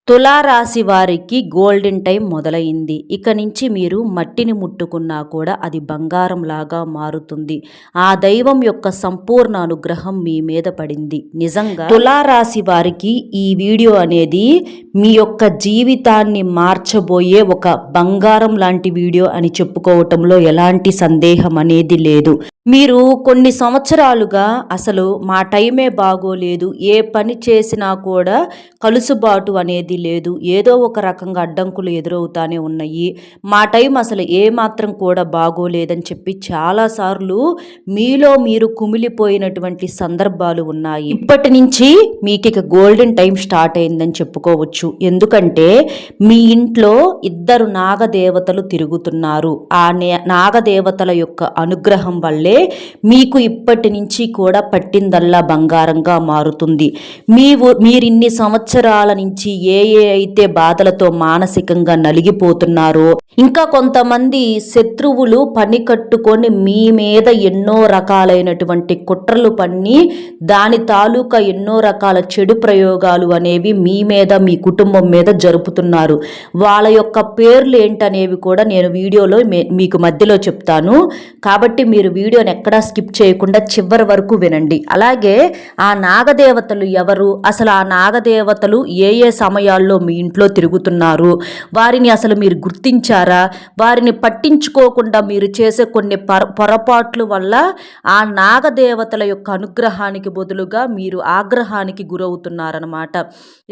తులారాశి వారికి golden time మొదలైంది. ఇక నుంచి మీరు మట్టిని ముట్టుకున్నా కూడా అది బంగారంలాగా మారుతుంది. ఆ దైవం యొక్క సంపూర్ణ అనుగ్రహం మీ మీద పడింది. నిజంగా తులారాశి వారికి ఈ వీడియో అనేది మీ యొక్క జీవితాన్ని మార్చబోయే ఒక బంగారం లాంటి వీడియో అని చెప్పుకోవటంలో ఎలాంటి సందేహం అనేది లేదు. మీరు కొన్ని సంవత్సరాలుగా అసలు మా టైమే బాగోలేదు, ఏ పని చేసినా కూడా కలుసుబాటు అనేది లేదు, ఏదో ఒక రకంగా అడ్డంకులు ఎదురవుతానే ఉన్నాయి, మా టైం అసలు ఏమాత్రం కూడా బాగోలేదని చెప్పి చాలాసార్లు మీలో మీరు కుమిలిపోయినటువంటి సందర్భాలు ఉన్నాయి. ఇప్పటి నుంచి మీకు ఇక గోల్డెన్ టైం స్టార్ట్ అయిందని చెప్పుకోవచ్చు. ఎందుకంటే మీ ఇంట్లో ఇద్దరు నాగదేవతలు తిరుగుతున్నారు. ఆ నాగదేవతల యొక్క అనుగ్రహం వల్లే మీకు ఇప్పటి నుంచి కూడా పట్టిందల్లా బంగారంగా మారుతుంది. మీరిన్ని సంవత్సరాల నుంచి ఏ అయితే బాధలతో మానసికంగా నలిగిపోతున్నారో, ఇంకా కొంతమంది శత్రువులు పని కట్టుకొని మీ మీద ఎన్నో రకాలైనటువంటి కుట్రలు పన్ని దాని తాలూకా ఎన్నో రకాల చెడు ప్రయోగాలు అనేవి మీ మీద మీ కుటుంబం మీద జరుపుతున్నారు. వాళ్ళ యొక్క పేర్లు ఏంటనేవి కూడా నేను వీడియోలో మీకు మధ్యలో చెప్తాను. కాబట్టి మీరు వీడియోని ఎక్కడా స్కిప్ చేయకుండా చివరి వరకు వినండి. అలాగే ఆ నాగదేవతలు ఎవరు, అసలు ఆ నాగదేవతలు ఏ ఏ సమయాల్లో మీ ఇంట్లో తిరుగుతున్నారు, వారిని అసలు మీరు గుర్తించారా, వారిని పట్టించుకోకుండా మీరు చేసే కొన్ని పొరపాట్ల వల్ల ఆ నాగదేవతల యొక్క అనుగ్రహానికి బదులుగా మీరు ఆగ్రహానికి గురవుతున్నారన్నమాట.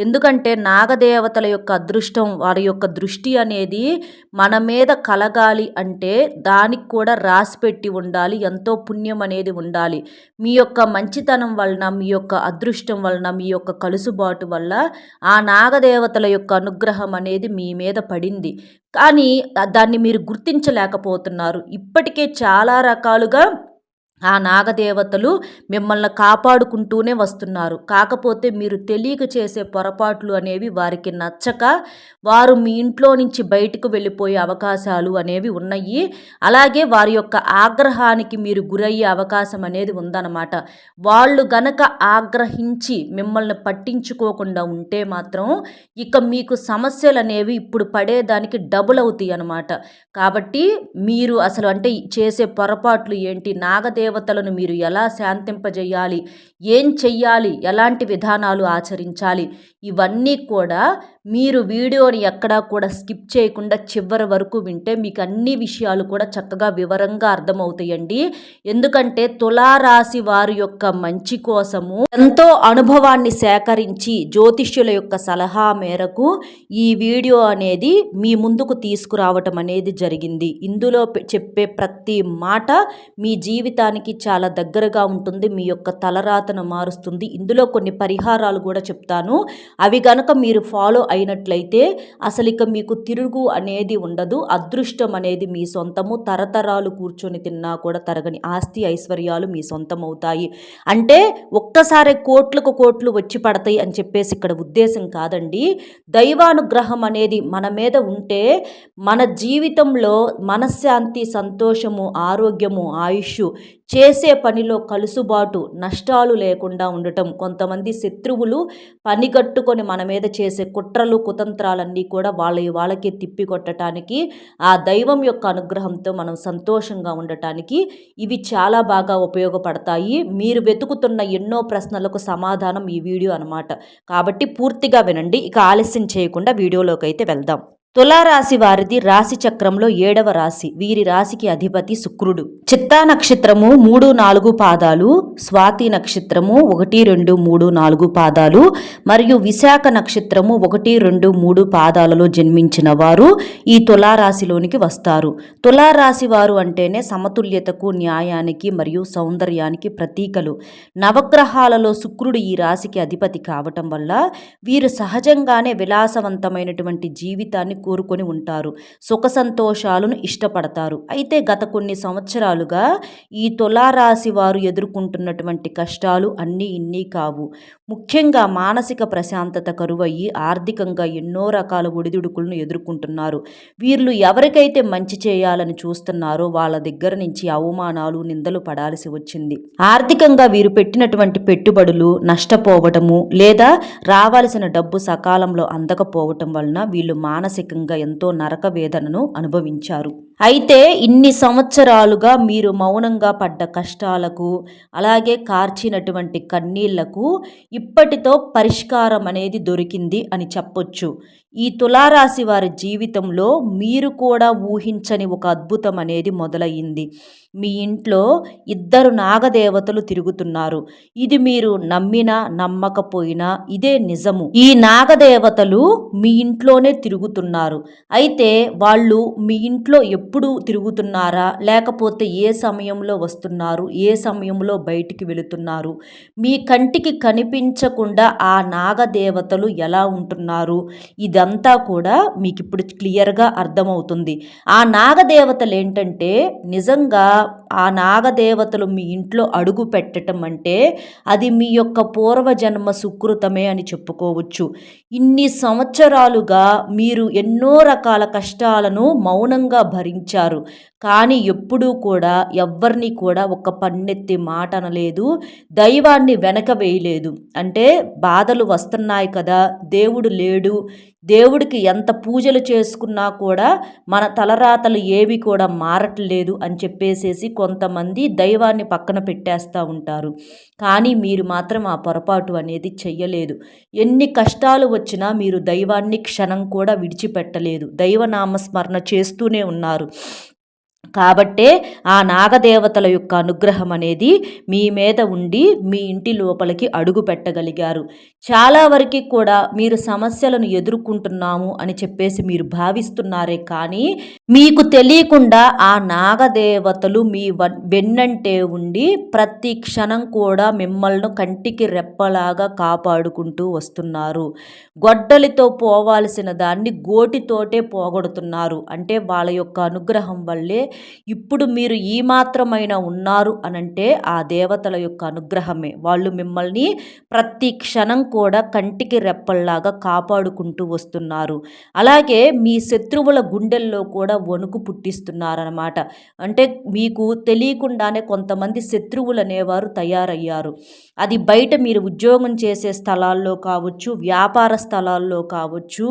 ఎందుకంటే నాగదేవతల యొక్క అదృష్టం, వారి యొక్క దృష్టి అనేది మన మీద కలగాలి అంటే దానికి కూడా రాసిపెట్టి ఉండాలి, ఎంతో పుణ్యం అనేది ఉండాలి. మీ యొక్క మంచితనం వలన, మీ యొక్క అదృష్టం వలన, మీ యొక్క కలుసుబాటు వల్ల ఆ నాగదేవతల యొక్క అనుగ్రహం అనేది మీ మీద పడింది. కానీ దాన్ని మీరు గుర్తించలేకపోతున్నారు. ఇప్పటికే చాలా రకాలుగా ఆ నాగదేవతలు మిమ్మల్ని కాపాడుకుంటూనే వస్తున్నారు. కాకపోతే మీరు తెలియక చేసే పొరపాట్లు అనేవి వారికి నచ్చక వారు మీ ఇంట్లో నుంచి బయటకు వెళ్ళిపోయే అవకాశాలు అనేవి ఉన్నాయి. అలాగే వారి యొక్క ఆగ్రహానికి మీరు గురయ్యే అవకాశం అనేది ఉందన్నమాట. వాళ్ళు గనక ఆగ్రహించి మిమ్మల్ని పట్టించుకోకుండా ఉంటే మాత్రం ఇక మీకు సమస్యలు అనేవి ఇప్పుడు పడేదానికి డబుల్ అవుతాయి అన్నమాట. కాబట్టి మీరు అసలు అంటే చేసే పొరపాట్లు ఏంటి, నాగదేవతలను మీరు ఎలా శాంతింపజేయాలి, ఏం చెయ్యాలి, ఎలాంటి విధానాలు ఆచరించాలి, ఇవన్నీ కూడా మీరు వీడియోని ఎక్కడా కూడా స్కిప్ చేయకుండా చివరి వరకు వింటే మీకు అన్ని విషయాలు కూడా చక్కగా వివరంగా అర్థమవుతాయండి. ఎందుకంటే తులారాశి వారి యొక్క మంచి కోసము ఎంతో అనుభవాన్ని సేకరించి జ్యోతిష్యుల యొక్క సలహా మేరకు ఈ వీడియో అనేది మీ ముందుకు తీసుకురావటం అనేది జరిగింది. ఇందులో చెప్పే ప్రతి మాట మీ జీవితానికి చాలా దగ్గరగా ఉంటుంది, మీ యొక్క తలరాతను మారుస్తుంది. ఇందులో కొన్ని పరిహారాలు కూడా చెప్తాను. అవి గనక మీరు ఫాలో అయినట్లయితే అసలు ఇక మీకు తిరుగు అనేది ఉండదు. అదృష్టం అనేది మీ సొంతము. తరతరాలు కూర్చొని తిన్నా కూడా తరగని ఆస్తి ఐశ్వర్యాలు మీ సొంతం అవుతాయి. అంటే ఒక్కసారి కోట్లకు కోట్లు వచ్చి పడతాయి అని చెప్పేసి ఇక్కడ ఉద్దేశం కాదండి. దైవానుగ్రహం అనేది మన మీద ఉంటే మన జీవితంలో మనశ్శాంతి, సంతోషము, ఆరోగ్యము, ఆయుష్, చేసే పనిలో కలుసుబాటు, నష్టాలు లేకుండా ఉండటం, కొంతమంది శత్రువులు పనిగట్టుకొని మన మీద చేసే కుట్రలు కుతంత్రాలన్నీ కూడా వాళ్ళకే తిప్పి కొట్టడానికి, ఆ దైవం యొక్క అనుగ్రహంతో మనం సంతోషంగా ఉండటానికి ఇవి చాలా బాగా ఉపయోగపడతాయి. మీరు వెతుకుతున్న ఎన్నో ప్రశ్నలకు సమాధానం ఈ వీడియో అన్నమాట. కాబట్టి పూర్తిగా వినండి. ఇక ఆలస్యం చేయకుండా వీడియోలోకి అయితే వెళ్దాం. తులారాశి వారిది రాశి చక్రంలో 7వ రాశి. వీరి రాశికి అధిపతి శుక్రుడు. చిత్తా నక్షత్రము 3, 4 పాదాలు, స్వాతి నక్షత్రము 1, 2, 3, 4 పాదాలు మరియు విశాఖ నక్షత్రము 1, 2, 3 పాదాలలో జన్మించిన వారు ఈ తులారాశిలోనికి వస్తారు. తులారాశి వారు అంటేనే సమతుల్యతకు, న్యాయానికి మరియు సౌందర్యానికి ప్రతీకలు. నవగ్రహాలలో శుక్రుడు ఈ రాశికి అధిపతి కావటం వల్ల వీరు సహజంగానే విలాసవంతమైనటువంటి జీవితాన్ని కోరుకొని ఉంటారు. సుఖ సంతోషాలను ఇష్టపడతారు. అయితే గత కొన్ని సంవత్సరాలుగా ఈ తులారాశి వారు ఎదుర్కొంటున్నటువంటి కష్టాలు అన్నీ ఇన్ని కావు. ముఖ్యంగా మానసిక ప్రశాంతత కరువయ్యి ఆర్థికంగా ఎన్నో రకాల ఒడిదుడుకులను ఎదుర్కొంటున్నారు. వీళ్ళు ఎవరికైతే మంచి చేయాలని చూస్తున్నారో వాళ్ళ దగ్గర నుంచి అవమానాలు, నిందలు పడాల్సి వచ్చింది. ఆర్థికంగా వీరు పెట్టినటువంటి పెట్టుబడులు నష్టపోవటము లేదా రావాల్సిన డబ్బు సకాలంలో అందకపోవటం వలన వీళ్ళు మానసికంగా ఎంతో నరక వేదనను అనుభవించారు. అయితే ఇన్ని సంవత్సరాలుగా మీరు మౌనంగా పడ్డ కష్టాలకు, అలాగే కార్చినటువంటి కన్నీళ్లకు ఇప్పటితో పరిష్కారం అనేది దొరికింది అని చెప్పొచ్చు. ఈ తులారాశి వారి జీవితంలో మీరు కూడా ఊహించని ఒక అద్భుతం అనేది మొదలయ్యింది. మీ ఇంట్లో ఇద్దరు నాగదేవతలు తిరుగుతున్నారు. ఇది మీరు నమ్మినా నమ్మకపోయినా ఇదే నిజము. ఈ నాగదేవతలు మీ ఇంట్లోనే తిరుగుతున్నారు. అయితే వాళ్ళు మీ ఇంట్లో ఎప్పుడు తిరుగుతున్నారా, లేకపోతే ఏ సమయంలో వస్తున్నారు, ఏ సమయంలో బయటికి వెళుతున్నారు, మీ కంటికి కనిపించకుండా ఆ నాగదేవతలు ఎలా ఉంటున్నారు, ఇదంతా కూడా మీకు ఇప్పుడు క్లియర్గా అర్థమవుతుంది. ఆ నాగదేవతలు ఏంటంటే నిజంగా ఆ నాగదేవతలు మీ ఇంట్లో అడుగు పెట్టడం అంటే అది మీ యొక్క పూర్వజన్మ సుకృతమే అని చెప్పుకోవచ్చు. ఇన్ని సంవత్సరాలుగా మీరు ఎన్నో రకాల కష్టాలను మౌనంగా భరించారు. కానీ ఎప్పుడూ కూడా ఎవ్వరిని కూడా ఒక పన్నెత్తి మాట అనలేదు, దైవాన్ని వెనక వేయలేదు. అంటే బాధలు వస్తున్నాయి కదా, దేవుడు లేడు, దేవుడికి ఎంత పూజలు చేసుకున్నా కూడా మన తలరాతలు ఏవి కూడా మారట్లేదు అని చెప్పేసేసి కొంతమంది దైవాన్ని పక్కన పెట్టేస్తూ ఉంటారు. కానీ మీరు మాత్రం ఆ పొరపాటు అనేది చెయ్యలేదు. ఎన్ని కష్టాలు వచ్చినా మీరు దైవాన్ని క్షణం కూడా విడిచిపెట్టలేదు. దైవనామస్మరణ చేస్తూనే ఉన్నారు. కాబట్టే ఆ నాగదేవతల యొక్క అనుగ్రహం అనేది మీ మీద ఉండి మీ ఇంటి లోపలికి అడుగు పెట్టగలిగారు. చాలా వరకు కూడా మీరు సమస్యలను ఎదుర్కొంటున్నాము అని చెప్పేసి మీరు భావిస్తున్నారే కానీ మీకు తెలియకుండా ఆ నాగదేవతలు మీ వెన్నంటే ఉండి ప్రతి క్షణం కూడా మిమ్మల్ని కంటికి రెప్పలాగా కాపాడుకుంటూ వస్తున్నారు. గొడ్డలితో పోవాల్సిన దాన్ని గోటితోటే పోగొడుతున్నారు. అంటే వాళ్ళ యొక్క అనుగ్రహం వల్లే ఇప్పుడు మీరు ఈ మాత్రమైనా ఉన్నారు అనంటే ఆ దేవతల యొక్క అనుగ్రహమే. వాళ్ళు మిమ్మల్ని ప్రతి క్షణం కూడా కంటికి రెప్పల్లాగా కాపాడుకుంటూ వస్తున్నారు. అలాగే మీ శత్రువుల గుండెల్లో కూడా వణుకు పుట్టిస్తున్నారన్నమాట. అంటే మీకు తెలియకుండానే కొంతమంది శత్రువులు అనేవారు తయారయ్యారు. అది బయట మీరు ఉద్యోగం చేసే స్థలాల్లో కావచ్చు, వ్యాపార స్థలాల్లో కావచ్చు,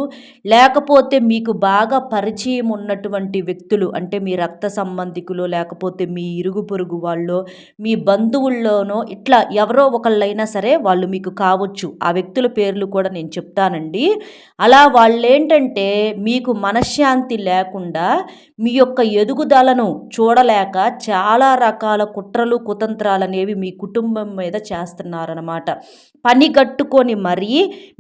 లేకపోతే మీకు బాగా పరిచయం ఉన్నటువంటి వ్యక్తులు, అంటే మీ రక్త సంబంధికులు, లేకపోతే మీ ఇరుగు పొరుగు వాళ్ళు, మీ బంధువుల్లోనో ఇట్లా ఎవరో ఒకళ్ళైనా సరే వాళ్ళు మీకు కావచ్చు. ఆ వ్యక్తుల పేర్లు కూడా నేను చెప్తానండి. అలా వాళ్ళేంటంటే మీకు మనశ్శాంతి లేకుండా మీ యొక్క ఎదుగుదలను చూడలేక చాలా రకాల కుట్రలు కుతంత్రాలు అనేవి మీ కుటుంబం మీద చేస్తున్నారన్నమాట. పని కట్టుకొని మరీ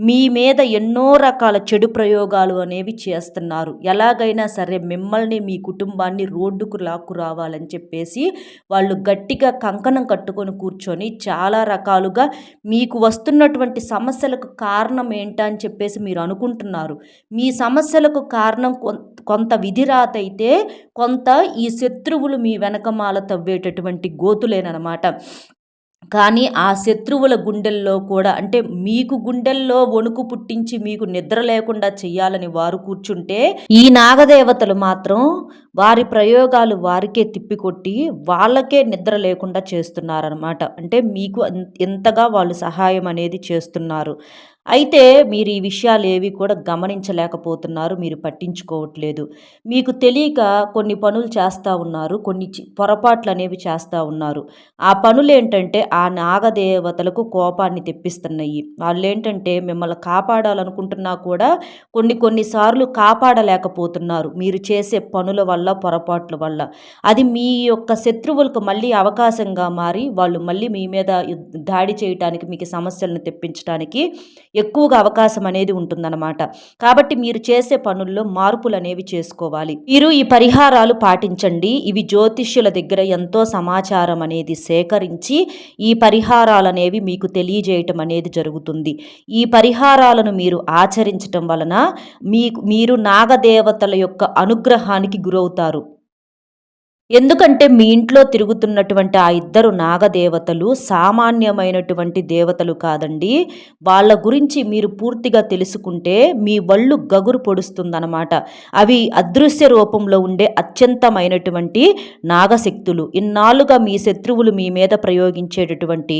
మీ మీద ఎన్నో రకాల చెడు ప్రయోగాలు అనేవి చేస్తున్నారు. ఎలాగైనా సరే మిమ్మల్ని మీ కుటుంబాన్ని రోడ్డుకు లాక్కు రావాలని చెప్పేసి వాళ్ళు గట్టిగా కంకణం కట్టుకొని కూర్చొని చాలా రకాలుగా మీకు వస్తున్నటువంటి సమస్యలకు కారణం ఏంటని చెప్పేసి మీరు అనుకుంటున్నారు. మీ సమస్యలకు కారణం కొంత విధిరాత అయితే, కొంత ఈ శత్రువులు మీ వెనకమాల తవ్వేటటువంటి గోతులేనమాట. కానీ ఆ శత్రువుల గుండెల్లో కూడా, అంటే మీకు గుండెల్లో వణుకు పుట్టించి మీకు నిద్ర లేకుండా చెయ్యాలని వారు కూర్చుంటే, ఈ నాగదేవతలు మాత్రం వారి ప్రయోగాలు వారికే తిప్పికొట్టి వాళ్ళకే నిద్ర లేకుండా చేస్తున్నారనమాట. అంటే మీకు ఎంతగా వాళ్ళు సహాయం అనేది చేస్తున్నారు. అయితే మీరు ఈ విషయాలు ఏవి కూడా గమనించలేకపోతున్నారు, మీరు పట్టించుకోవట్లేదు. మీకు తెలియక కొన్ని పనులు చేస్తూ ఉన్నారు, కొన్ని పొరపాట్లు అనేవి చేస్తూ ఉన్నారు. ఆ పనులు ఏంటంటే ఆ నాగదేవతలకు కోపాన్ని తెప్పిస్తున్నాయి. వాళ్ళేంటంటే మిమ్మల్ని కాపాడాలనుకుంటున్నా కూడా కొన్నిసార్లు కాపాడలేకపోతున్నారు మీరు చేసే పనుల వల్ల, పొరపాట్ల వల్ల. అది మీ యొక్క శత్రువులకు మళ్ళీ అవకాశంగా మారి వాళ్ళు మళ్ళీ మీ మీద దాడి చేయటానికి, మీకు సమస్యలను తెప్పించడానికి ఎక్కువగా అవకాశం అనేది ఉంటుందన్నమాట. కాబట్టి మీరు చేసే పనుల్లో మార్పులనేవి చేసుకోవాలి. మీరు ఈ పరిహారాలు పాటించండి. ఇవి జ్యోతిష్యుల దగ్గర ఎంతో సమాచారం అనేది సేకరించి ఈ పరిహారాలనేవి మీకు తెలియజేయటం అనేది జరుగుతుంది. ఈ పరిహారాలను మీరు ఆచరించటం వలన మీరు నాగదేవతల యొక్క అనుగ్రహానికి గురవుతారు. ఎందుకంటే మీ ఇంట్లో తిరుగుతున్నటువంటి ఆ ఇద్దరు నాగదేవతలు సామాన్యమైనటువంటి దేవతలు కాదండి. వాళ్ళ గురించి మీరు పూర్తిగా తెలుసుకుంటే మీ వళ్ళు గగురు పొడుస్తుందనమాట. అవి అదృశ్య రూపంలో ఉండే అత్యంతమైనటువంటి నాగశక్తులు. ఇన్నాళ్ళుగా మీ శత్రువులు మీ మీద ప్రయోగించేటటువంటి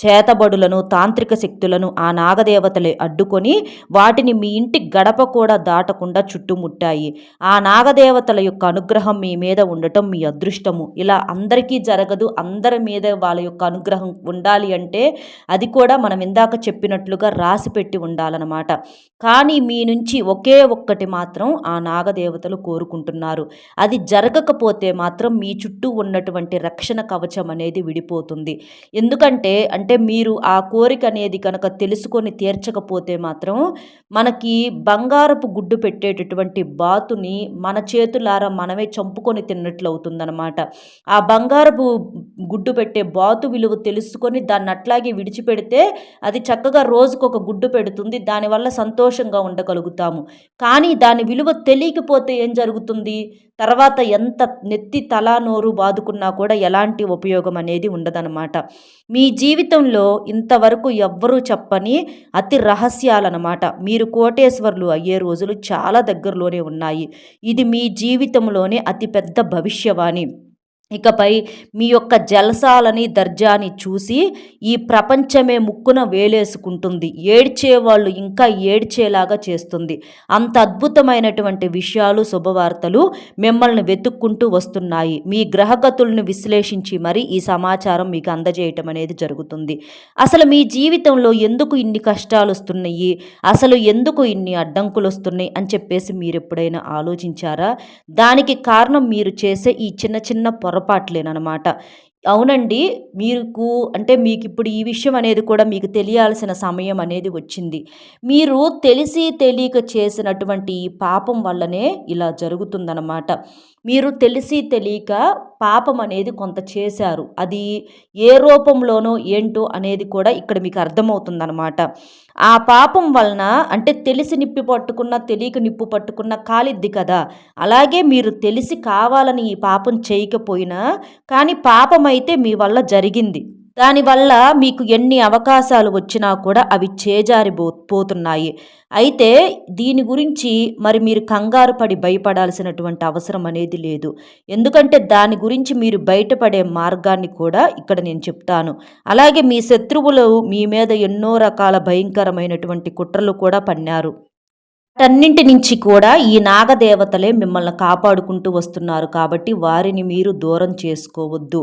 చేతబడులను, తాంత్రిక శక్తులను ఆ నాగదేవతలే అడ్డుకొని వాటిని మీ ఇంటి గడప కూడా దాటకుండా చుట్టుముట్టాయి. ఆ నాగదేవతల యొక్క అనుగ్రహం మీ మీద ఉండటం మీ అదృష్టము. ఇలా అందరికీ జరగదు. అందరి మీద వాళ్ళ యొక్క అనుగ్రహం ఉండాలి అంటే అది కూడా మనం ఇందాక చెప్పినట్లుగా రాసిపెట్టి ఉండాలన్నమాట. కానీ మీ నుంచి ఒకే ఒక్కటి మాత్రం ఆ నాగదేవతలు కోరుకుంటున్నారు. అది జరగకపోతే మాత్రం మీ చుట్టూ ఉన్నటువంటి రక్షణ కవచం అనేది విడిపోతుంది. ఎందుకంటే మీరు ఆ కోరిక అనేది కనుక తెలుసుకొని తీర్చకపోతే మాత్రం మనకి బంగారపు గుడ్డు పెట్టేటటువంటి బాతుని మన చేతులారా మనమే చంపుకొని తిన్నట్లు అవుతుందన్నమాట. ఆ బంగారపు గుడ్డు పెట్టే బాతు విలువ తెలుసుకొని దాన్ని అట్లాగే విడిచిపెడితే అది చక్కగా రోజుకొక గుడ్డు పెడుతుంది. దానివల్ల సంతోషంగా ఉండగలుగుతాము. కానీ దాని విలువ తెలియకపోతే ఏం జరుగుతుంది? తర్వాత ఎంత నెత్తి తలా నోరు బాదుకున్నా కూడా ఎలాంటి ఉపయోగం అనేది ఉండదన్నమాట. మీ జీవితంలో ఇంతవరకు ఎవ్వరూ చెప్పని అతి రహస్యాలన్నమాట. మీరు కోటేశ్వర్లు అయ్యే రోజులు చాలా దగ్గరలోనే ఉన్నాయి. ఇది మీ జీవితంలోనే అతిపెద్ద భవిష్యవాణి. ఇకపై మీ యొక్క జలసాలని దర్జాని చూసి ఈ ప్రపంచమే ముక్కున వేలేసుకుంటుంది. ఏడ్చేవాళ్ళు ఇంకా ఏడ్చేలాగా చేస్తుంది. అంత అద్భుతమైనటువంటి విషయాలు, శుభవార్తలు మిమ్మల్ని వెతుక్కుంటూ వస్తున్నాయి. మీ గ్రహగతులను విశ్లేషించి మరి ఈ సమాచారం మీకు అందజేయటం అనేది జరుగుతుంది. అసలు మీ జీవితంలో ఎందుకు ఇన్ని కష్టాలు వస్తున్నాయి, అసలు ఎందుకు ఇన్ని అడ్డంకులు వస్తున్నాయి అని చెప్పేసి మీరు ఎప్పుడైనా ఆలోచించారా? దానికి కారణం మీరు చేసే ఈ చిన్న చిన్న పొరపాట్లేనమాట. అవునండి. మీకిప్పుడు ఈ విషయం అనేది కూడా మీకు తెలియాల్సిన సమయం అనేది వచ్చింది. మీరు తెలిసి తెలియక చేసినటువంటి ఈ పాపం వల్లనే ఇలా జరుగుతుందనమాట. మీరు తెలిసి తెలియక పాపం అనేది కొంత చేశారు. అది ఏ రూపంలోనో ఏంటో అనేది కూడా ఇక్కడ మీకు అర్థమవుతుందనమాట. ఆ పాపం వలన తెలిసి నిప్పి పట్టుకున్న, తెలియక నిప్పు పట్టుకున్న కాలిద్ది కదా! అలాగే మీరు తెలిసి కావాలని ఈ పాపం చేయకపోయినా కానీ పాపమైతే మీ వల్ల జరిగింది. దానివల్ల మీకు ఎన్ని అవకాశాలు వచ్చినా కూడా అవి పోతున్నాయి. అయితే దీని గురించి మరి మీరు కంగారు పడి భయపడాల్సినటువంటి అవసరం అనేది లేదు. ఎందుకంటే దాని గురించి మీరు బయటపడే మార్గాన్ని కూడా ఇక్కడ నేను చెప్తాను. అలాగే మీ శత్రువులు మీ మీద ఎన్నో రకాల భయంకరమైనటువంటి కుట్రలు కూడా పన్నారు. వాటన్నింటి నుంచి కూడా ఈ నాగదేవతలే మిమ్మల్ని కాపాడుకుంటూ వస్తున్నారు కాబట్టి వారిని మీరు దూరం చేసుకోవద్దు.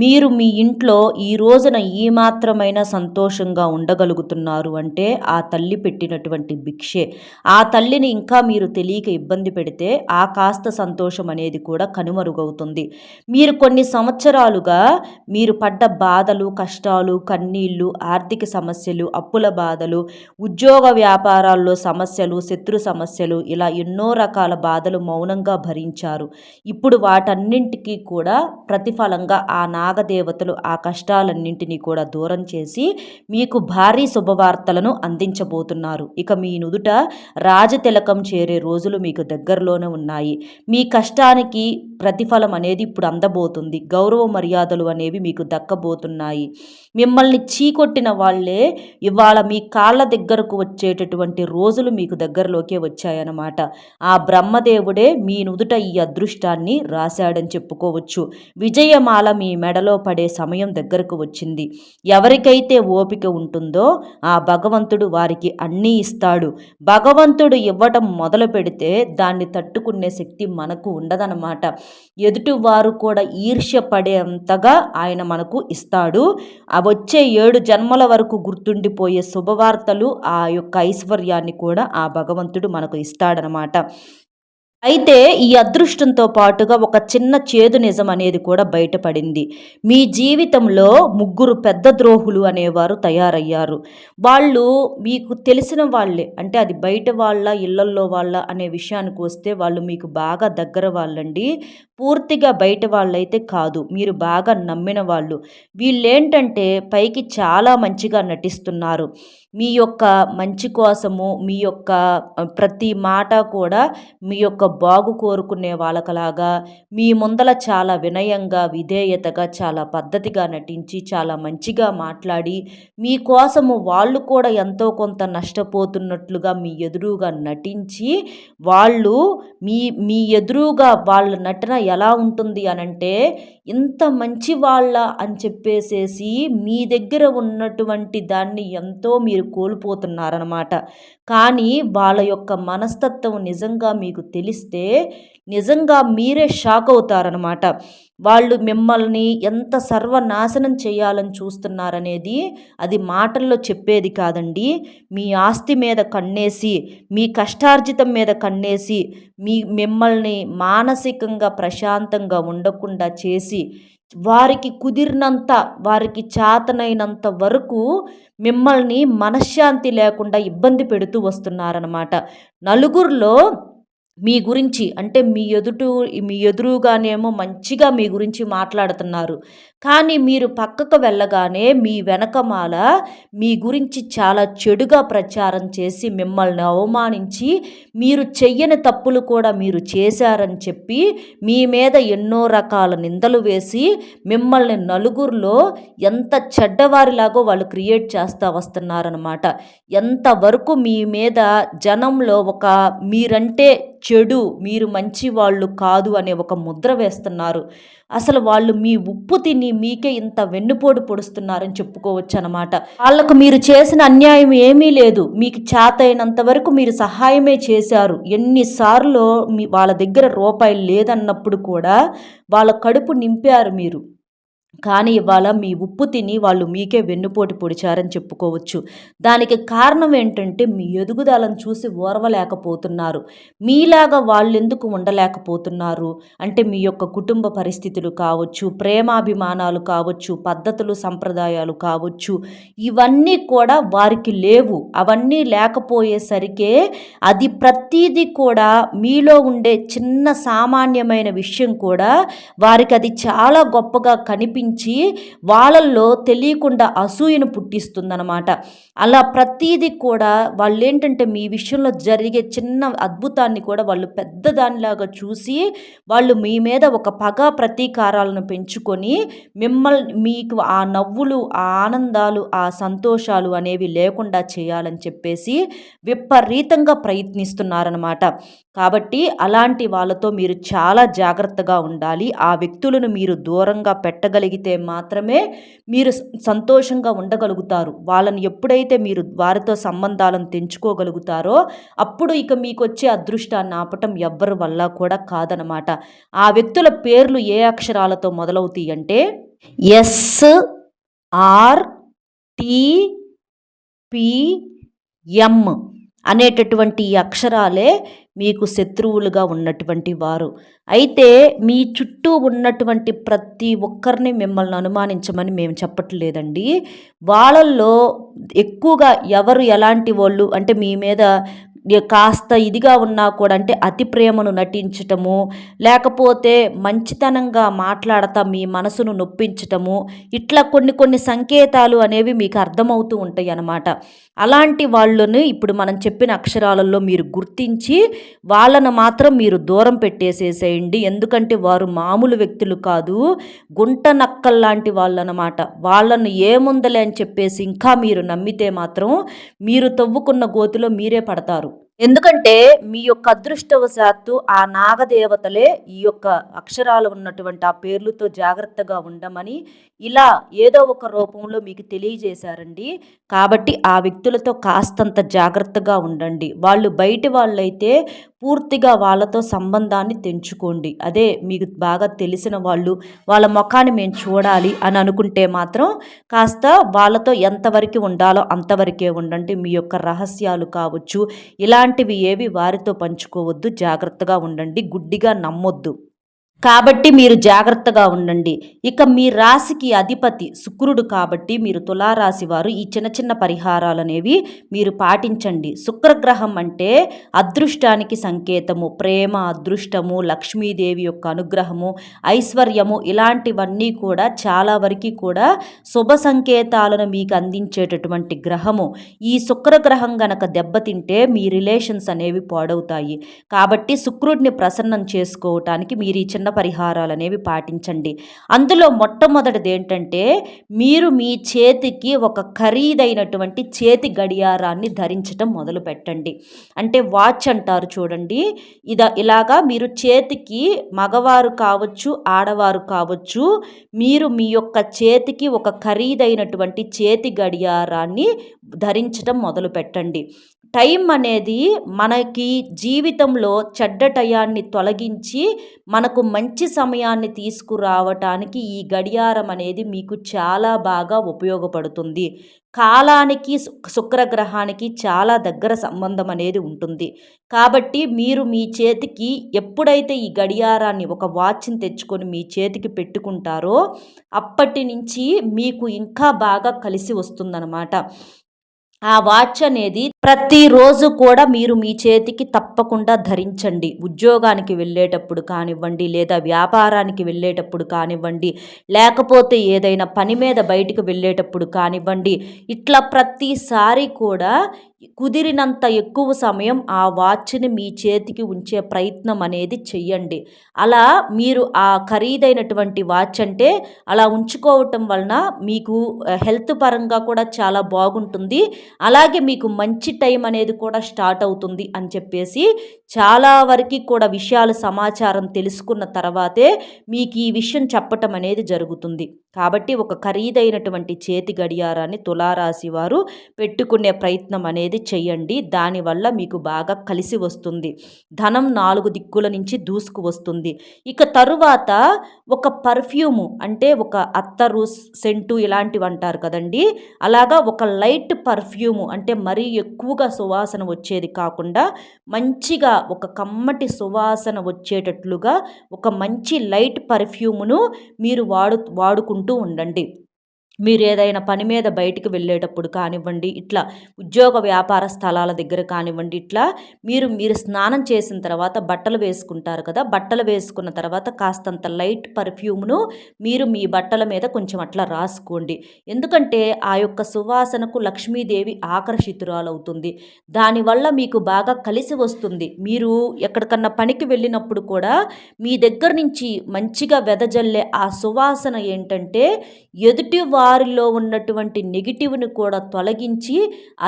మీరు మీ ఇంట్లో ఈ రోజున ఈ మాత్రమైనా సంతోషంగా ఉండగలుగుతున్నారు అంటే ఆ తల్లి పెట్టినటువంటి భిక్షే. ఆ తల్లిని ఇంకా మీరు తెలియక ఇబ్బంది పెడితే ఆ కాస్త సంతోషం అనేది కూడా కనుమరుగవుతుంది. మీరు కొన్ని సంవత్సరాలుగా మీరు పడ్డ బాధలు, కష్టాలు, కన్నీళ్లు, ఆర్థిక సమస్యలు, అప్పుల బాధలు, ఉద్యోగ వ్యాపారాల్లో సమస్యలు, శత్రు సమస్యలు ఇలా ఎన్నో రకాల బాధలు మౌనంగా భరించారు. ఇప్పుడు వాటన్నింటికీ కూడా ప్రతిఫలంగా ఆ నాగదేవతలు ఆ కష్టాలన్నింటినీ కూడా దూరం చేసి మీకు భారీ శుభవార్తలను అందించబోతున్నారు. ఇక మీ నుదుట రాజతిలకం చేరే రోజులు మీకు దగ్గరలోనే ఉన్నాయి. మీ కష్టానికి ప్రతిఫలం అనేది ఇప్పుడు అందబోతుంది. గౌరవ మర్యాదలు అనేవి మీకు దక్కబోతున్నాయి. మిమ్మల్ని చీకొట్టిన వాళ్ళే ఇవాళ మీ కాళ్ళ దగ్గరకు వచ్చేటటువంటి రోజులు మీకు దగ్గరలోకే వచ్చాయన్నమాట. ఆ బ్రహ్మదేవుడే మీ నుదుట ఈ అదృష్టాన్ని రాశాడని చెప్పుకోవచ్చు. విజయమాల మీ మెడలో పడే సమయం దగ్గరకు వచ్చింది. ఎవరికైతే ఓపిక ఉంటుందో ఆ భగవంతుడు వారికి అన్నీ ఇస్తాడు. భగవంతుడు ఇవ్వటం మొదలు పెడితే దాన్ని తట్టుకునే శక్తి మనకు ఉండదన్నమాట. ఎదుటివారు కూడా ఈర్ష్య పడేంతగా ఆయన మనకు ఇస్తాడు. వచ్చే 7 జన్మల వరకు గుర్తుండిపోయే శుభవార్తలు, ఆ యొక్క ఐశ్వర్యాన్ని కూడా ఆ భగవంతుడు మనకు ఇస్తాడనమాట. అయితే ఈ అదృష్టంతో పాటుగా ఒక చిన్న చేదు నిజం అనేది కూడా బయటపడింది. మీ జీవితంలో ముగ్గురు పెద్ద ద్రోహులు అనేవారు తయారయ్యారు. వాళ్ళు మీకు తెలిసిన వాళ్ళే. అంటే అది బయట వాళ్ళ, ఇళ్లల్లో వాళ్ళ అనే విషయానికి వస్తే వాళ్ళు మీకు బాగా దగ్గర వాళ్ళండి. పూర్తిగా బయట వాళ్ళైతే కాదు. మీరు బాగా నమ్మిన వాళ్ళు. వీళ్ళేంటంటే పైకి చాలా మంచిగా నటిస్తున్నారు. మీ యొక్క మంచి కోసము, మీ యొక్క ప్రతి మాట కూడా మీ యొక్క బాగు కోరుకునే వాళ్ళకలాగా మీ ముందల చాలా వినయంగా, విధేయతగా, చాలా పద్ధతిగా నటించి, చాలా మంచిగా మాట్లాడి, మీకోసము వాళ్ళు కూడా ఎంతో కొంత నష్టపోతున్నట్లుగా మీ ఎదురుగా నటించి, వాళ్ళు మీ మీ ఎదురుగా వాళ్ళ నటన ఎలా ఉంటుంది అనంటే, ఇంత మంచి వాళ్ళ అని చెప్పేసేసి మీ దగ్గర ఉన్నటువంటి దాన్ని ఎంతో మీరు కోల్పోతున్నారనమాట. కానీ వాళ్ళ యొక్క మనస్తత్వం నిజంగా మీకు తెలిస్తే నిజంగా మీరే షాక్ అవుతారనమాట. వాళ్ళు మిమ్మల్ని ఎంత సర్వనాశనం చేయాలని చూస్తున్నారనేది అది మాటల్లో చెప్పేది కాదండి. మీ ఆస్తి మీద కన్నేసి, మీ కష్టార్జితం మీద కన్నేసి, మిమ్మల్ని మానసికంగా ప్రశాంతంగా ఉండకుండా చేసి, వారికి కుదిరినంత, వారికి చేతనైనంత వరకు మిమ్మల్ని మనశ్శాంతి లేకుండా ఇబ్బంది పెడుతూ వస్తున్నారనమాట. నలుగురిలో మీ గురించి అంటే మీ ఎదురుగానేమో మంచిగా మీ గురించి మాట్లాడుతున్నారు. కానీ మీరు పక్కకు వెళ్ళగానే మీ వెనకమాల మీ గురించి చాలా చెడుగా ప్రచారం చేసి మిమ్మల్ని అవమానించి మీరు చెయ్యని తప్పులు కూడా మీరు చేశారని చెప్పి మీ మీద ఎన్నో రకాల నిందలు వేసి మిమ్మల్ని నలుగురిలో ఎంత చెడ్డవారిలాగో వాళ్ళు క్రియేట్ చేస్తూ వస్తున్నారనమాట. ఎంతవరకు మీ మీద జనంలో ఒక మీరంటే చెడు, మీరు మంచి వాళ్ళు కాదు అనే ఒక ముద్ర వేస్తున్నారు. అసలు వాళ్ళు మీ ఉప్పు తిని మీకే ఇంత వెన్నుపోటు పొడుస్తున్నారని చెప్పుకోవచ్చు అనమాట. వాళ్ళకు మీరు చేసిన అన్యాయం ఏమీ లేదు. మీకు చేతైనంత వరకు మీరు సహాయమే చేశారు. ఎన్నిసార్లు వాళ్ళ దగ్గర రూపాయలు లేదన్నప్పుడు కూడా వాళ్ళ కడుపు నింపారు మీరు. కానీ ఇవాళ మీ ఉప్పు తిని వాళ్ళు మీకే వెన్నుపోటు పొడిచారని చెప్పుకోవచ్చు. దానికి కారణం ఏంటంటే మీ ఎదుగుదలను చూసి ఓర్వలేకపోతున్నారు. మీలాగా వాళ్ళెందుకు ఉండలేకపోతున్నారు అంటే మీ యొక్క కుటుంబ పరిస్థితులు కావచ్చు, ప్రేమాభిమానాలు కావచ్చు, పద్ధతులు సంప్రదాయాలు కావచ్చు, ఇవన్నీ కూడా వారికి లేవు. అవన్నీ లేకపోయేసరికే అది ప్రతీది కూడా మీలో ఉండే చిన్న సామాన్యమైన విషయం కూడా వారికి అది చాలా గొప్పగా కనిపించి వాళ్ళల్లో తెలియకుండా అసూయను పుట్టిస్తుందన్నమాట. అలా ప్రతీది కూడా వాళ్ళేంటంటే మీ విషయంలో జరిగే చిన్న అద్భుతాన్ని కూడా వాళ్ళు పెద్దదానిలాగా చూసి వాళ్ళు మీ మీద ఒక పగ ప్రతీకారాలను పెంచుకొని మీకు ఆ నవ్వులు, ఆ ఆనందాలు, ఆ సంతోషాలు అనేవి లేకుండా చేయాలని చెప్పేసి విపరీతంగా ప్రయత్నిస్తున్నారనమాట. కాబట్టి అలాంటి వాళ్ళతో మీరు చాలా జాగ్రత్తగా ఉండాలి. ఆ వ్యక్తులను మీరు దూరంగా పెట్టగలిగితే మాత్రమే మీరు సంతోషంగా ఉండగలుగుతారు. వాళ్ళని ఎప్పుడైతే మీరు వారితో సంబంధాలను తెంచుకోగలుగుతారో అప్పుడు ఇక మీకు వచ్చే అదృష్టాన్ని ఆపటం ఎవ్వరి వల్ల కూడా కాదనమాట. ఆ వ్యక్తుల పేర్లు ఏ అక్షరాలతో మొదలవుతాయి అంటే ఎస్, ఆర్, టీ, పి, ఎం అనేటటువంటి ఈ అక్షరాలే మీకు శత్రువులుగా ఉన్నటువంటి వారు. అయితే మీ చుట్టూ ఉన్నటువంటి ప్రతి ఒక్కరిని మిమ్మల్ని అనుమానించమని మేము చెప్పట్లేదండి. వాళ్ళల్లో ఎక్కువగా ఎవరు ఎలాంటి వాళ్ళు అంటే మీ మీద కాస్త ఇదిగా ఉన్నా కూడా అంటే అతి ప్రేమను నటించటము, లేకపోతే మంచితనంగా మాట్లాడతా మీ మనసును నొప్పించటము, ఇట్లా కొన్ని కొన్ని సంకేతాలు అనేవి మీకు అర్థమవుతూ ఉంటాయి అన్నమాట. అలాంటి వాళ్ళని ఇప్పుడు మనం చెప్పిన అక్షరాలలో మీరు గుర్తించి వాళ్ళను మాత్రం మీరు దూరం పెట్టేసేసేయండి. ఎందుకంటే వారు మామూలు వ్యక్తులు కాదు, గుంట నక్కల్లాంటి వాళ్ళు అన్నమాట. వాళ్ళను ఏముందలే అని చెప్పేసి ఇంకా మీరు నమ్మితే మాత్రం మీరు తవ్వుకున్న గోతిలో మీరే పడతారు. ఎందుకంటే మీ యొక్క అదృష్టవశాత్తు ఆ నాగదేవతలే ఈ యొక్క అక్షరాలు ఉన్నటువంటి ఆ పేర్లతో జాగ్రత్తగా ఉండమని ఇలా ఏదో ఒక రూపంలో మీకు తెలియజేశారండి. కాబట్టి ఆ వ్యక్తులతో కాస్తంత జాగ్రత్తగా ఉండండి. వాళ్ళు బయటి వాళ్ళైతే పూర్తిగా వాళ్ళతో సంబంధాన్ని తెంచుకోండి. అదే మీకు బాగా తెలిసిన వాళ్ళు, వాళ్ళ ముఖాన్ని మేము చూడాలి అని అనుకుంటే మాత్రం కాస్త వాళ్ళతో ఎంతవరకు ఉండాలో అంతవరకే ఉండండి. మీ యొక్క రహస్యాలు కావచ్చు, ఇలాంటి ఇలాంటివి ఏవి వారితో పంచుకోవద్దు. జాగ్రత్తగా ఉండండి. గుడ్డిగా నమ్మొద్దు. కాబట్టి మీరు జాగ్రత్తగా ఉండండి. ఇక మీ రాశికి అధిపతి శుక్రుడు కాబట్టి మీరు తులారాశి వారు ఈ చిన్న చిన్న పరిహారాలనేవి మీరు పాటించండి. శుక్రగ్రహం అంటే అదృష్టానికి సంకేతము. ప్రేమ, అదృష్టము, లక్ష్మీదేవి యొక్క అనుగ్రహము, ఐశ్వర్యము ఇలాంటివన్నీ కూడా చాలా వరకు కూడా శుభ సంకేతాలను మీకు అందించేటటువంటి గ్రహము. ఈ శుక్రగ్రహం గనక దెబ్బతింటే మీ రిలేషన్స్ అనేవి పాడవుతాయి. కాబట్టి శుక్రుడిని ప్రసన్నం చేసుకోవటానికి మీరు ఈ చిన్న పరిహారాలు అనేవి పాటించండి. అందులో మొట్టమొదటిది ఏంటంటే మీరు మీ చేతికి ఒక ఖరీదైనటువంటి చేతి గడియారాన్ని ధరించటం మొదలు పెట్టండి. అంటే వాచ్ అంటారు చూడండి. ఇలాగా మీరు చేతికి మగవారు కావచ్చు, ఆడవారు కావచ్చు, మీరు మీ యొక్క చేతికి ఒక ఖరీదైనటువంటి చేతి గడియారాన్ని ధరించటం మొదలు పెట్టండి. టైం అనేది మనకి జీవితంలో చెడ్డ టయాన్ని తొలగించి మనకు మంచి సమయాన్ని తీసుకురావటానికి ఈ గడియారం అనేది మీకు చాలా బాగా ఉపయోగపడుతుంది. కాలానికి శుక్రగ్రహానికి చాలా దగ్గర సంబంధం అనేది ఉంటుంది. కాబట్టి మీరు మీ చేతికి ఎప్పుడైతే ఈ గడియారాన్ని ఒక వాచ్ని తెచ్చుకొని మీ చేతికి పెట్టుకుంటారో అప్పటి నుంచి మీకు ఇంకా బాగా కలిసి వస్తుందన్నమాట. ఆ వాచ్ అనేది ప్రతిరోజు కూడా మీరు మీ చేతికి తప్పకుండా ధరించండి. ఉద్యోగానికి వెళ్ళేటప్పుడు కానివ్వండి, లేదా వ్యాపారానికి వెళ్ళేటప్పుడు కానివ్వండి, లేకపోతే ఏదైనా పని మీద బయటికి వెళ్ళేటప్పుడు కానివ్వండి, ఇట్లా ప్రతిసారి కూడా కుదిరినంత ఎక్కువ సమయం ఆ వాచ్ని మీ చేతికి ఉంచే ప్రయత్నం అనేది చెయ్యండి. అలా మీరు ఆ ఖరీదైనటువంటి వాచ్ అంటే అలా ఉంచుకోవటం వలన మీకు హెల్త్ పరంగా కూడా చాలా బాగుంటుంది. అలాగే మీకు మంచి టైం అనేది కూడా స్టార్ట్ అవుతుంది అని చెప్పేసి చాలా వరకు కూడా విషయాలు సమాచారం తెలుసుకున్న తర్వాతే మీకు ఈ విషయం చెప్పటం అనేది జరుగుతుంది. కాబట్టి ఒక ఖరీదైనటువంటి చేతి గడియారాన్ని తులారాశి వారు పెట్టుకునే ప్రయత్నం అనేది చేయండి. దానివల్ల మీకు బాగా కలిసి వస్తుంది. ధనం 4 దిక్కుల నుంచి దూసుకు వస్తుంది. ఇక తరువాత ఒక పర్ఫ్యూము అంటే ఒక అత్తరు, సెంటు ఇలాంటివి అంటారు కదండి. అలాగా ఒక లైట్ పర్ఫ్యూము అంటే మరీ ఎక్కువగా సువాసన వచ్చేది కాకుండా మంచిగా ఒక కమ్మటి సువాసన వచ్చేటట్లుగా ఒక మంచి లైట్ పర్ఫ్యూమును మీరు వాడుకుంటూ ఉండండి. మీరు ఏదైనా పని మీద బయటికి వెళ్ళేటప్పుడు కానివ్వండి, ఇట్లా ఉద్యోగ వ్యాపార స్థలాల దగ్గర కానివ్వండి, ఇట్లా మీరు స్నానం చేసిన తర్వాత బట్టలు వేసుకుంటారు కదా. బట్టలు వేసుకున్న తర్వాత కాస్తంత లైట్ పర్ఫ్యూమ్ను మీరు మీ బట్టల మీద కొంచెం అట్లా రాసుకోండి. ఎందుకంటే ఆ యొక్క సువాసనకు లక్ష్మీదేవి ఆకర్షితురాలవుతుంది. దానివల్ల మీకు బాగా కలిసి వస్తుంది. మీరు ఎక్కడికన్నా పనికి వెళ్ళినప్పుడు కూడా మీ దగ్గర నుంచి మంచిగా వెదజల్లే ఆ సువాసన ఏంటంటే ఎదుటి వారిలో ఉన్నటువంటి నెగిటివ్ని కూడా తొలగించి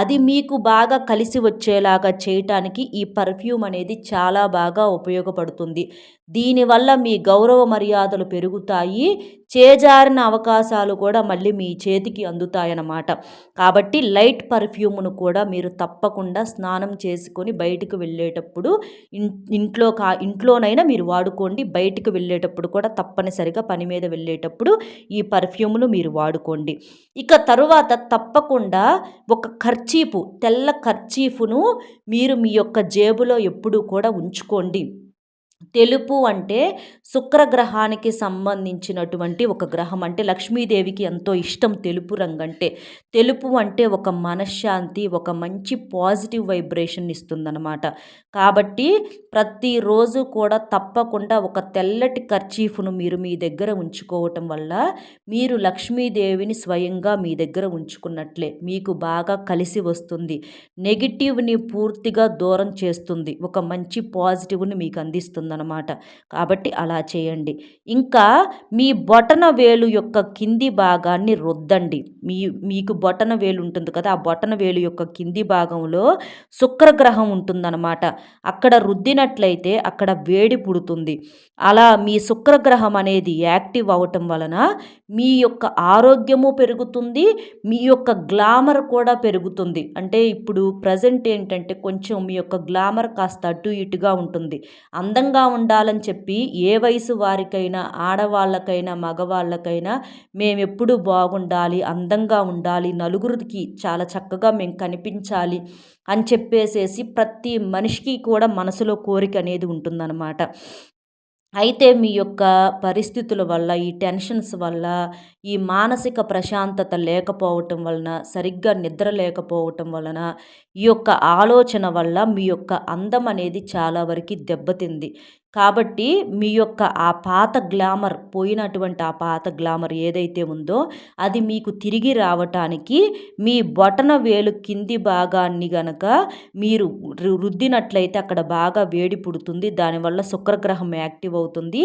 అది మీకు బాగా కలిసి వచ్చేలాగా చేయటానికి ఈ పర్ఫ్యూమ్ అనేది చాలా బాగా ఉపయోగపడుతుంది. దీనివల్ల మీ గౌరవ మర్యాదలు పెరుగుతాయి. చేజారిన అవకాశాలు కూడా మళ్ళీ మీ చేతికి అందుతాయన్నమాట. కాబట్టి లైట్ పర్ఫ్యూమ్ను కూడా మీరు తప్పకుండా స్నానం చేసుకొని బయటికి వెళ్ళేటప్పుడు ఇంట్లోనైనా మీరు వాడుకోండి. బయటికి వెళ్ళేటప్పుడు కూడా తప్పనిసరిగా పని మీద వెళ్ళేటప్పుడు ఈ పర్ఫ్యూమ్ను మీరు వాడుకోండి. ఇక తరువాత తప్పకుండా ఒక కర్చీఫు, తెల్ల కర్చీఫును మీరు మీ యొక్క జేబులో ఎప్పుడూ కూడా ఉంచుకోండి. తెలుపు అంటే శుక్రగ్రహానికి సంబంధించినటువంటి ఒక గ్రహం. అంటే లక్ష్మీదేవికి ఎంతో ఇష్టం తెలుపు రంగు అంటే. తెలుపు అంటే ఒక మనశ్శాంతి, ఒక మంచి పాజిటివ్ వైబ్రేషన్ ఇస్తుందన్నమాట. కాబట్టి ప్రతిరోజు కూడా తప్పకుండా ఒక తెల్లటి కర్చీఫ్ను మీరు మీ దగ్గర ఉంచుకోవటం వల్ల మీరు లక్ష్మీదేవిని స్వయంగా మీ దగ్గర ఉంచుకున్నట్లే. మీకు బాగా కలిసి వస్తుంది. నెగిటివ్ని పూర్తిగా దూరం చేస్తుంది. ఒక మంచి పాజిటివ్ని మీకు అందిస్తుందన్నమాట. కాబట్టి అలా చేయండి. ఇంకా మీ బొటన వేలు యొక్క కింది భాగాన్ని రుద్దండి. మీకు బొటన వేలు ఉంటుంది కదా, ఆ బొటన వేలు యొక్క కింది భాగంలో శుక్రగ్రహం ఉంటుందన్నమాట. అక్కడ రుద్దినట్లయితే అక్కడ వేడి పుడుతుంది. అలా మీ శుక్రగ్రహం అనేది యాక్టివ్ అవ్వటం వలన మీ యొక్క ఆరోగ్యము పెరుగుతుంది. మీ యొక్క గ్లామర్ కూడా పెరుగుతుంది. అంటే ఇప్పుడు ప్రజెంట్ ఏంటంటే కొంచెం మీ యొక్క గ్లామర్ కాస్త అటు ఇటుగా ఉంటుంది. అందంగా అందంగా ఉండాలని చెప్పి ఏ వయసు వారికైనా, ఆడవాళ్ళకైనా, మగవాళ్ళకైనా మేమెప్పుడూ బాగుండాలి, అందంగా ఉండాలి, నలుగురికి చాలా చక్కగా మేము కనిపించాలి అని చెప్పేసేసి ప్రతి మనిషికి కూడా మనసులో కోరిక అనేది ఉంటుందన్నమాట. అయితే మీ యొక్క పరిస్థితుల వల్ల, ఈ టెన్షన్స్ వల్ల, ఈ మానసిక ప్రశాంతత లేకపోవటం వలన, సరిగ్గా నిద్ర లేకపోవటం వలన, ఈ యొక్క ఆలోచన వల్ల మీ యొక్క అందం అనేది చాలా వరకి దెబ్బతింది. కాబట్టి మీ యొక్క ఆ పాత గ్లామర్ పోయినటువంటి ఆ పాత గ్లామర్ ఏదైతే ఉందో అది మీకు తిరిగి రావటానికి మీ బొటన వేలు కింది భాగాన్ని గనక మీరు రుద్దినట్లయితే అక్కడ బాగా వేడి పుడుతుంది. దానివల్ల శుక్రగ్రహం యాక్టివ్ అవుతుంది.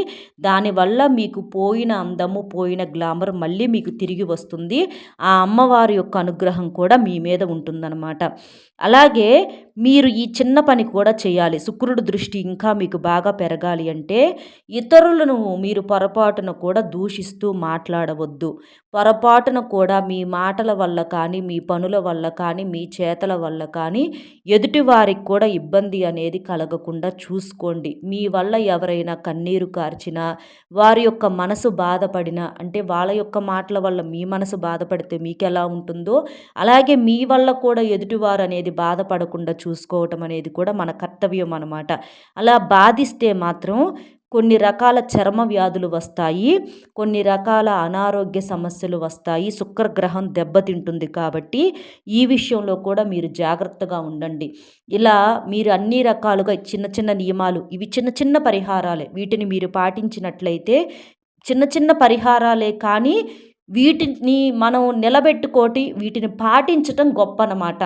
దానివల్ల మీకు పోయిన అందము, పోయిన గ్లామర్ మళ్ళీ మీకు తిరిగి వస్తుంది. ఆ అమ్మవారి యొక్క అనుగ్రహం కూడా మీ మీద ఉంటుందన్నమాట. అలాగే మీరు ఈ చిన్న పని కూడా చేయాలి. శుక్రుడి దృష్టి ఇంకా మీకు బాగా పెరగాలి అంటే ఇతరులను మీరు పొరపాటున కూడా దూషిస్తూ మాట్లాడవద్దు. పొరపాటున కూడా మీ మాటల వల్ల కానీ, మీ పనుల వల్ల కానీ, మీ చేతల వల్ల కానీ ఎదుటివారికి కూడా ఇబ్బంది అనేది కలగకుండా చూసుకోండి. మీ వల్ల ఎవరైనా కన్నీరు కార్చినా, వారి యొక్క మనసు బాధపడినా, అంటే వాళ్ళ యొక్క మాటల వల్ల మీ మనసు బాధపడితే మీకెలా ఉంటుందో, అలాగే మీ వల్ల కూడా ఎదుటివారు అనేది బాధపడకుండా చూసుకోవటం అనేది కూడా మన కర్తవ్యం అన్నమాట. అలా బాధిస్తే మాత్రం కొన్ని రకాల చర్మ వ్యాధులు వస్తాయి. కొన్ని రకాల అనారోగ్య సమస్యలు వస్తాయి. శుక్రగ్రహం దెబ్బతింటుంది కాబట్టి ఈ విషయంలో కూడా మీరు జాగ్రత్తగా ఉండండి. ఇలా మీరు అన్ని రకాలుగా చిన్న చిన్న నియమాలు, ఇవి చిన్న చిన్న పరిహారాలే. వీటిని మీరు పాటించినట్లయితే చిన్న చిన్న పరిహారాలే కానీ వీటిని మనం నిలబెట్టుకోటి వీటిని పాటించటం గొప్పనమాట.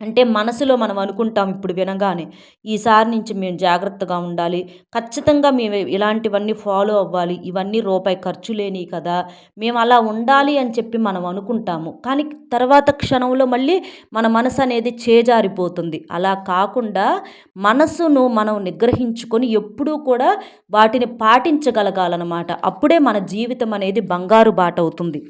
అంటే మనసులో మనం అనుకుంటాం ఇప్పుడు వినగానే, ఈసారి నుంచి మేము జాగ్రత్తగా ఉండాలి. ఖచ్చితంగా మేము ఇలాంటివన్నీ ఫాలో అవ్వాలి. ఇవన్నీ రూపాయి ఖర్చు లేనియి కదా! మేము అలా ఉండాలి అని చెప్పి మనం అనుకుంటాము. కానీ తర్వాత క్షణంలో మళ్ళీ మన మనసు అనేది చేజారిపోతుంది. అలా కాకుండా మనసును మనం నిగ్రహించుకొని ఎప్పుడూ కూడా వాటిని పాటించగలగాలనమాట. అప్పుడే మన జీవితం అనేది బంగారు బాట అవుతుంది.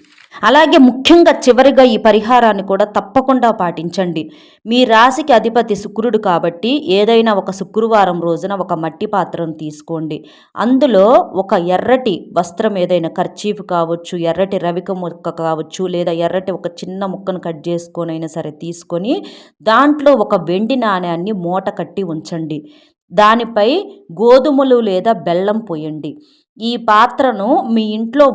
అలాగే ముఖ్యంగా చివరిగా ఈ పరిహారాన్ని కూడా తప్పకుండా పాటించండి. మీ రాశికి అధిపతి శుక్రుడు కాబట్టి ఏదైనా ఒక శుక్రవారం రోజున ఒక మట్టి పాత్రను తీసుకోండి. అందులో ఒక ఎర్రటి వస్త్రం ఏదైనా కర్చీఫ్ కావచ్చు, ఎర్రటి రవిక ముక్క కావచ్చు, లేదా ఎర్రటి ఒక చిన్న ముక్కను కట్ చేసుకొనైనా సరే తీసుకొని దాంట్లో ఒక వెండి నాణ్యాన్ని మూట కట్టి ఉంచండి. దానిపై గోధుమలు లేదా బెల్లం పోయండి. ఈ పాత్రను మీ ఇంట్లో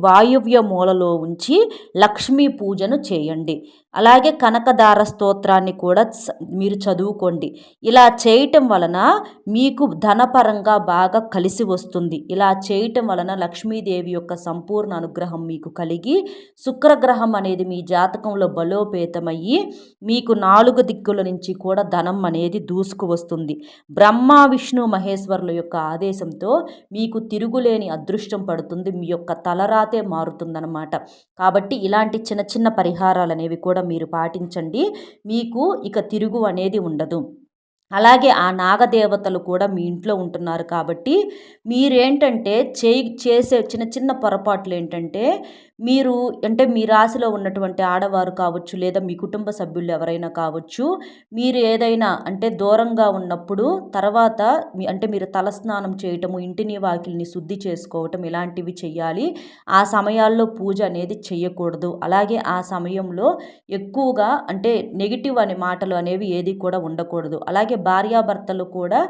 వాయువ్య మూలలో ఉంచి లక్ష్మీ పూజను చేయండి. అలాగే కనకదార స్తోత్రాన్ని కూడా మీరు చదువుకోండి. ఇలా చేయటం వలన మీకు ధనపరంగా బాగా కలిసి వస్తుంది. ఇలా చేయటం వలన లక్ష్మీదేవి యొక్క సంపూర్ణ అనుగ్రహం మీకు కలిగి శుక్రగ్రహం అనేది మీ జాతకంలో బలోపేతమయ్యి మీకు 4 దిక్కుల నుంచి కూడా ధనం అనేది దూసుకు వస్తుంది. బ్రహ్మ విష్ణు మహేశ్వరుల యొక్క ఆదేశంతో మీకు తిరుగులేని అదృష్టం పడుతుంది. మీ యొక్క తలరాతే మారుతుందన్నమాట. కాబట్టి ఇలాంటి చిన్న చిన్న పరిహారాలు అనేవి కూడా మీరు పాటించండి. మీకు ఇక తిరుగు అనేది ఉండదు. అలాగే ఆ నాగదేవతలు కూడా మీ ఇంట్లో ఉంటున్నారు కాబట్టి మీరేంటంటే చేసే చిన్న చిన్న పొరపాట్లు ఏంటంటే మీరు అంటే మీ రాశిలో ఉన్నటువంటి ఆడవారు కావచ్చు, లేదా మీ కుటుంబ సభ్యులు ఎవరైనా కావచ్చు, మీరు ఏదైనా అంటే దూరంగా ఉన్నప్పుడు తర్వాత అంటే మీరు తలస్నానం చేయటము, ఇంటిని వాకిలిని శుద్ధి చేసుకోవటం ఇలాంటివి చెయ్యాలి. ఆ సమయాల్లో పూజ అనేది చెయ్యకూడదు. అలాగే ఆ సమయంలో ఎక్కువగా అంటే నెగిటివ్ అనే మాటలు అనేవి ఏది కూడా ఉండకూడదు. అలాగే భార్యాభర్తలు కూడా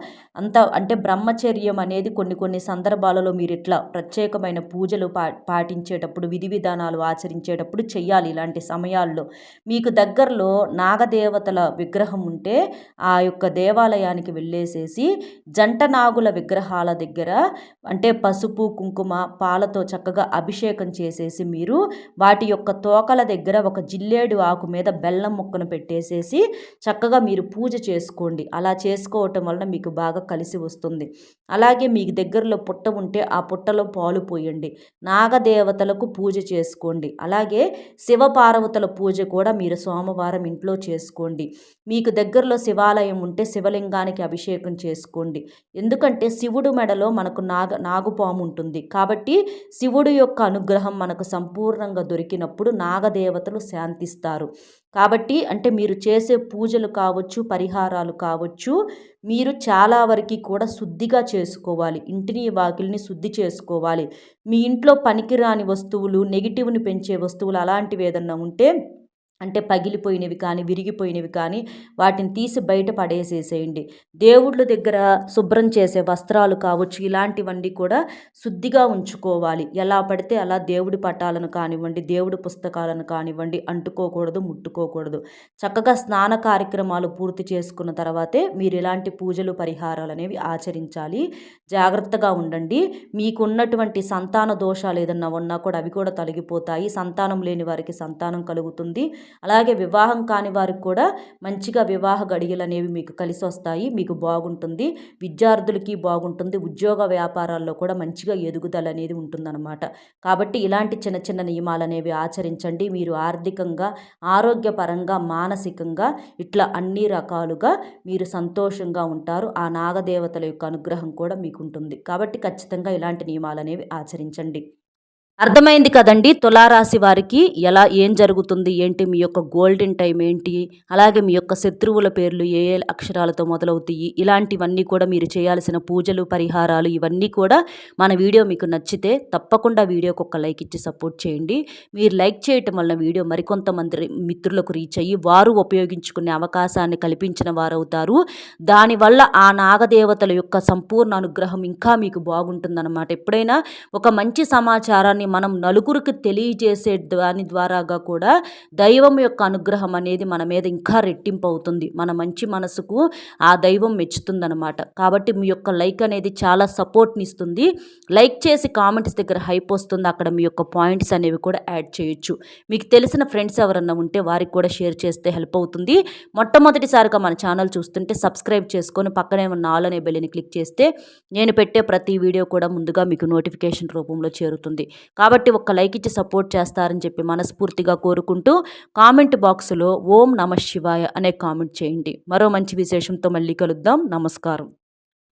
అంటే బ్రహ్మచర్యం అనేది కొన్ని కొన్ని సందర్భాలలో మీరు ఇట్లా ప్రత్యేకమైన పూజలు పాటించేటప్పుడు, విధి విధానాలు ఆచరించేటప్పుడు చెయ్యాలి. ఇలాంటి సమయాల్లో మీకు దగ్గరలో నాగదేవతల విగ్రహం ఉంటే ఆ యొక్క దేవాలయానికి వెళ్ళేసేసి జంట నాగుల విగ్రహాల దగ్గర అంటే పసుపు కుంకుమ పాలతో చక్కగా అభిషేకం చేసేసి మీరు వాటి యొక్క తోకల దగ్గర ఒక జిల్లేడు ఆకు మీద బెల్లం ముక్కను పెట్టేసేసి చక్కగా మీరు పూజ చేసుకోండి. అలా చేసుకోవటం వలన మీకు బాగా కలిసి వస్తుంది. అలాగే మీకు దగ్గరలో పుట్ట ఉంటే ఆ పుట్టలో పాలు పోయండి. నాగదేవతలకు పూజ చేసుకోండి. అలాగే శివపార్వతుల పూజ కూడా మీరు సోమవారం ఇంట్లో చేసుకోండి. మీకు దగ్గరలో శివాలయం ఉంటే శివలింగానికి అభిషేకం చేసుకోండి. ఎందుకంటే శివుడు మెడలో మనకు నాగుపాము ఉంటుంది కాబట్టి శివుడు యొక్క అనుగ్రహం మనకు సంపూర్ణంగా దొరికినప్పుడు నాగదేవతలు శాంతిస్తారు. కాబట్టి అంటే మీరు చేసే పూజలు కావచ్చు, పరిహారాలు కావచ్చు, మీరు చాలా వరకి కూడా శుద్ధిగా చేసుకోవాలి. ఇంటిని, వాకిలిని శుద్ధి చేసుకోవాలి. మీ ఇంట్లో పనికిరాని వస్తువులు, నెగెటివ్‌ని పెంచే వస్తువులు అలాంటివేదన్నా ఉంటే అంటే పగిలిపోయినవి కానీ, విరిగిపోయినవి కానీ వాటిని తీసి బయట పడేసేసేయండి. దేవుళ్ళ దగ్గర శుభ్రం చేసే వస్త్రాలు కావచ్చు, ఇలాంటివన్నీ కూడా శుద్ధిగా ఉంచుకోవాలి. ఎలా పడితే అలా దేవుడి పటాలను కానివ్వండి, దేవుడి పుస్తకాలను కానివ్వండి అంటుకోకూడదు, ముట్టుకోకూడదు. చక్కగా స్నాన కార్యక్రమాలు పూర్తి చేసుకున్న తర్వాతే మీరు ఇలాంటి పూజలు, పరిహారాలనేవి ఆచరించాలి. జాగ్రత్తగా ఉండండి. మీకున్నటువంటి సంతాన దోషాలు ఏదన్నా ఉన్నా కూడా అవి కూడా తొలగిపోతాయి. సంతానం లేని వారికి సంతానం కలుగుతుంది. అలాగే వివాహం కాని వారికి కూడా మంచిగా వివాహ గడియలనేవి మీకు కలిసొస్తాయి. మీకు బాగుంటుంది. విద్యార్థులకి బాగుంటుంది. ఉద్యోగ వ్యాపారాల్లో కూడా మంచిగా ఎదుగుదల అనేది ఉంటుందన్నమాట. కాబట్టి ఇలాంటి చిన్న చిన్న నియమాలనేవి ఆచరించండి. మీరు ఆర్థికంగా, ఆరోగ్యపరంగా, మానసికంగా ఇట్లా అన్ని రకాలుగా మీరు సంతోషంగా ఉంటారు. ఆ నాగదేవతల యొక్క అనుగ్రహం కూడా మీకుంటుంది. కాబట్టి ఖచ్చితంగా ఇలాంటి నియమాలనేవి ఆచరించండి. అర్థమైంది కదండీ! తులారాశి వారికి ఏం జరుగుతుంది ఏంటి? మీ యొక్క గోల్డెన్ టైమ్ ఏంటి? అలాగే మీ యొక్క శత్రువుల పేర్లు ఏ ఏ అక్షరాలతో మొదలవుతాయి? ఇలాంటివన్నీ కూడా మీరు చేయాల్సిన పూజలు, పరిహారాలు ఇవన్నీ కూడా మన వీడియో మీకు నచ్చితే తప్పకుండా వీడియోకి ఒక లైక్ ఇచ్చి సపోర్ట్ చేయండి. మీరు లైక్ చేయటం వలన వీడియో మరికొంతమంది మిత్రులకు రీచ్ అయ్యి వారు ఉపయోగించుకునే అవకాశాన్ని కల్పించిన వారవుతారు. దానివల్ల ఆ నాగదేవతల యొక్క సంపూర్ణ అనుగ్రహం ఇంకా మీకు బాగుంటుందన్నమాట. ఎప్పుడైనా ఒక మంచి సమాచారాన్ని మనం నలుగురికి తెలియజేసే దాని ద్వారాగా కూడా దైవం యొక్క అనుగ్రహం అనేది మన మీద ఇంకా రెట్టింపు అవుతుంది. మన మంచి మనసుకు ఆ దైవం మెచ్చుతుందనమాట. కాబట్టి మీ యొక్క లైక్ అనేది చాలా సపోర్ట్ని ఇస్తుంది. లైక్ చేసి కామెంట్స్ దగ్గర హైప్ వస్తుంది. అక్కడ మీ యొక్క పాయింట్స్ అనేవి కూడా యాడ్ చేయొచ్చు. మీకు తెలిసిన ఫ్రెండ్స్ ఎవరన్నా ఉంటే వారికి కూడా షేర్ చేస్తే హెల్ప్ అవుతుంది. మొట్టమొదటిసారిగా మన ఛానల్ చూస్తుంటే సబ్స్క్రైబ్ చేసుకొని పక్కనే ఉన్న ఆల్ అనే బెల్ని క్లిక్ చేస్తే నేను పెట్టే ప్రతి వీడియో కూడా ముందుగా మీకు నోటిఫికేషన్ రూపంలో చేరుతుంది. కాబట్టి ఒక్క లైక్ ఇచ్చి సపోర్ట్ చేస్తారని చెప్పి మనస్ఫూర్తిగా కోరుకుంటూ కామెంట్ బాక్స్లో ఓం నమ శివాయ అనే కామెంట్ చేయండి. మరో మంచి విశేషంతో మళ్ళీ కలుద్దాం. నమస్కారం.